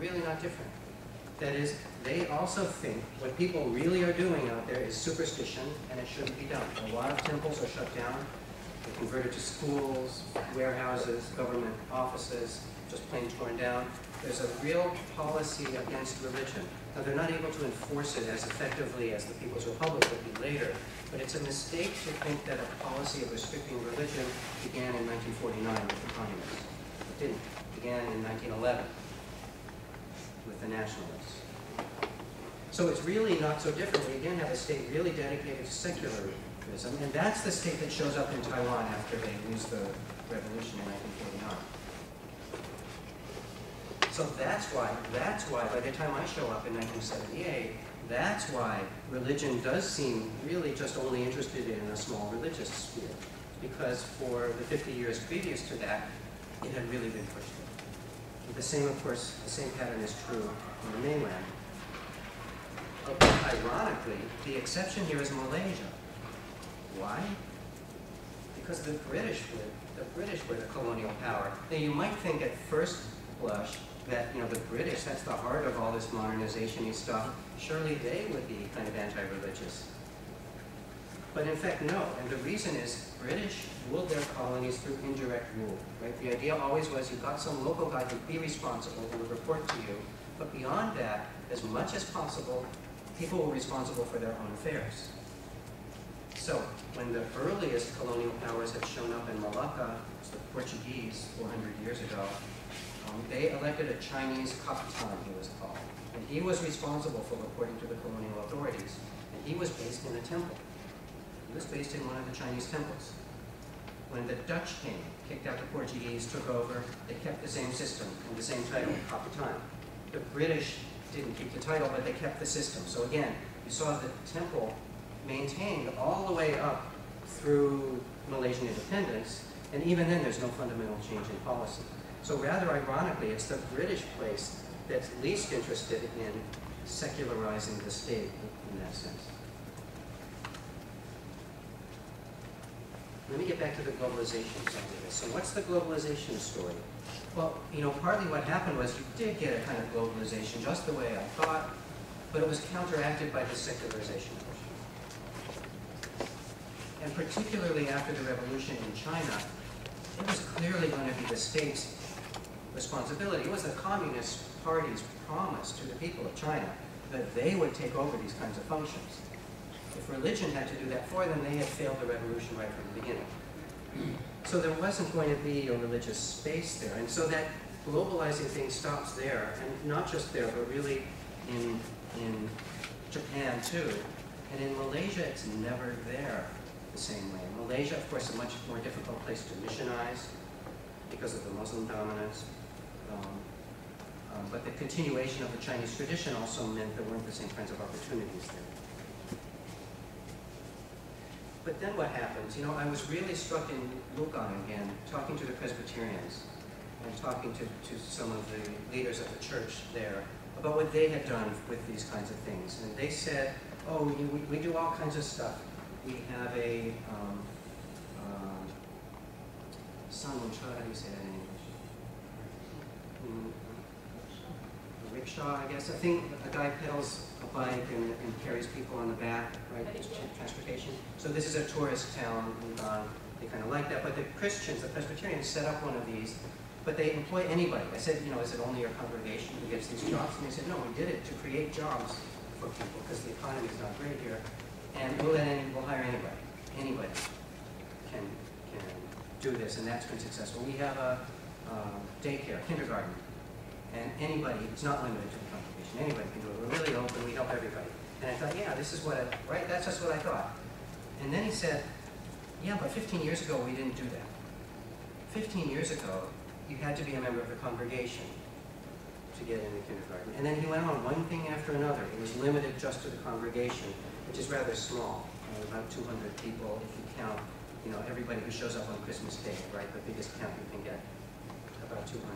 really not different. That is, they also think what people really are doing out there is superstition, and it shouldn't be done. A lot of temples are shut down. They're converted to schools, warehouses, government offices, just plain torn down. There's a real policy against religion. Now, they're not able to enforce it as effectively as the People's Republic would be later, but it's a mistake to think that a policy of restricting religion began in 1949 with the communists. It didn't. It began in 1911 with the nationalists. So it's really not so different. We again have a state really dedicated to secularism, and that's the state that shows up in Taiwan after they lose the revolution in 1949. So that's why by the time I show up in 1978, that's why religion does seem really just only interested in a small religious sphere. Because for the 50 years previous to that, it had really been pushed in. The same, of course, the same pattern is true on the mainland. But ironically, the exception here is Malaysia. Why? Because the British were the colonial power. Now you might think at first blush that, you know, the British, that's the heart of all this modernization-y stuff. Surely they would be kind of anti-religious. But in fact, no. And the reason is British ruled their colonies through indirect rule, right? The idea always was you got some local guy who'd be responsible, who would report to you. But beyond that, as much as possible, people were responsible for their own affairs. So when the earliest colonial powers had shown up in Malacca, it's the Portuguese 400 years ago, they elected a Chinese Kapitan, he was called. And he was responsible for reporting to the colonial authorities. And he was based in a temple. He was based in one of the Chinese temples. When the Dutch came, kicked out the Portuguese, took over, they kept the same system and the same title, Kapitan. The British didn't keep the title, but they kept the system. So again, you saw the temple maintained all the way up through Malaysian independence, and even then there's no fundamental change in policy. So rather ironically, it's the British place that's least interested in secularizing the state in that sense. Let me get back to the globalization side of this. So what's the globalization story? Well, you know, partly what happened was you did get a kind of globalization just the way I thought, but it was counteracted by the secularization push. And particularly after the revolution in China, it was clearly going to be the state's responsibility. It was the Communist Party's promise to the people of China that they would take over these kinds of functions. If religion had to do that for them, they had failed the revolution right from the beginning. So there wasn't going to be a religious space there. And so that globalizing thing stops there, and not just there, but really in Japan too. And in Malaysia, it's never there the same way. Malaysia, of course, is a much more difficult place to missionize because of the Muslim dominance. But the continuation of the Chinese tradition also meant there weren't the same kinds of opportunities there. But then what happens? You know, I was really struck in Lugan again, talking to the Presbyterians and talking to some of the leaders of the church there about what they had done with these kinds of things. And they said, oh, we do all kinds of stuff. We have a, how do you say that in English? A rickshaw, I guess. I think a guy pedals a bike and carries people on the back, right? Transportation. So this is a tourist town, and they kind of like that. But the Christians, the Presbyterians, set up one of these, but they employ anybody. I said, you know, is it only your congregation who gets these jobs? And they said, no, we did it to create jobs for people because the economy is not great here, and we'll hire anybody. Anybody can do this, and that's been successful. We have a daycare, kindergarten, and anybody, it's not limited to the congregation, anybody can do it. We're really open, we help everybody. And I thought, yeah, this is what, right, that's just what I thought. And then he said, yeah, but 15 years ago we didn't do that. 15 years ago, you had to be a member of the congregation to get into kindergarten. And then he went on one thing after another. It was limited just to the congregation, which is rather small, about 200 people if you count, you know, everybody who shows up on Christmas Day, right? The biggest count you can get, about 200.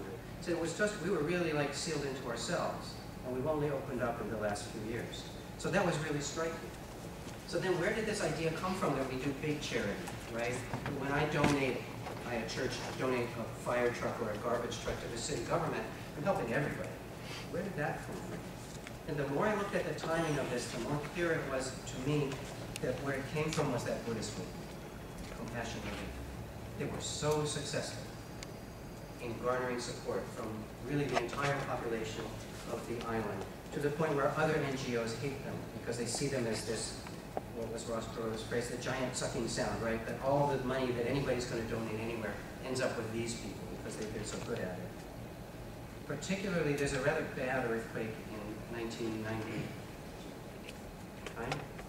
So it was just, we were really like sealed into ourselves, and we've only opened up in the last few years. So that was really striking. So then where did this idea come from that we do big charity, right? When I at church donate a fire truck or a garbage truck to the city government, I'm helping everybody. where did that come from? And the more I looked at the timing of this, the more clear it was to me that where it came from was that Buddhist movement, compassion relief. They were so successful in garnering support from really the entire population of the island, to the point where other NGOs hate them because they see them as this, what was Ross Perot's phrase, the giant sucking sound, right? That all the money that anybody's going to donate anywhere ends up with these people because they've been so good at it. Particularly, there's a rather bad earthquake in 1990.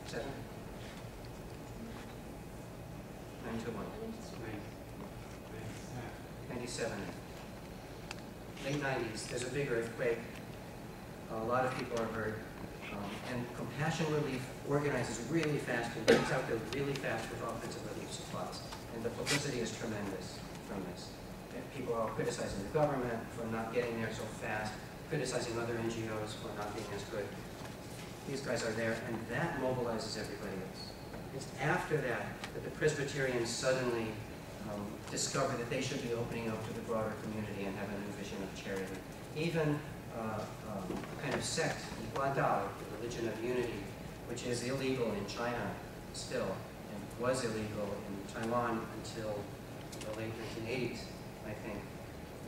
7? 9 to 1. 97. Late 90s, there's a big earthquake. A lot of people are hurt. And Compassion Relief organizes really fast and gets out there really fast with offensive relief supplies. And the publicity is tremendous from this. And people are all criticizing the government for not getting there so fast, criticizing other NGOs for not being as good. These guys are there, and that mobilizes everybody else. It's after that that the Presbyterians suddenly discover that they should be opening up to the broader community and have a new vision of charity. Even a kind of sect, Guadao, the religion of unity, which is illegal in China still, and was illegal in Taiwan until the late 1980s, I think.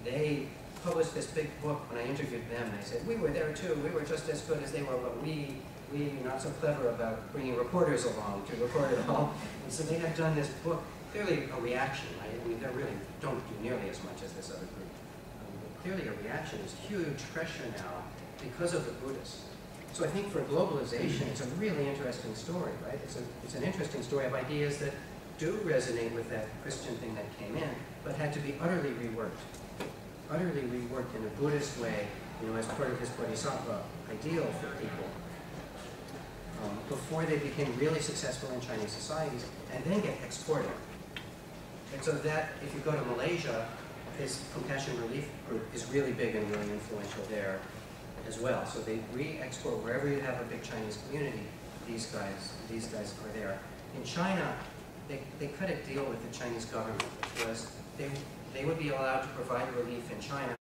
They published this big book. When I interviewed them, they said, we were there too, we were just as good as they were, but we not so clever about bringing reporters along to record it all. And so they had done this book, clearly a reaction. I mean, they really don't do nearly as much as this other group. But clearly a reaction is huge pressure now because of the Buddhists. So I think for globalization, it's a really interesting story, right? It's an interesting story of ideas that do resonate with that Christian thing that came in, but had to be utterly reworked. Utterly reworked in a Buddhist way, as part of his bodhisattva ideal for people, before they became really successful in Chinese societies, and then get exported. And so that, if you go to Malaysia, this Compassion Relief group is really big and really influential there as well. So they re-export wherever you have a big Chinese community, these guys are there. In China, they cut a deal with the Chinese government, which was they would be allowed to provide relief in China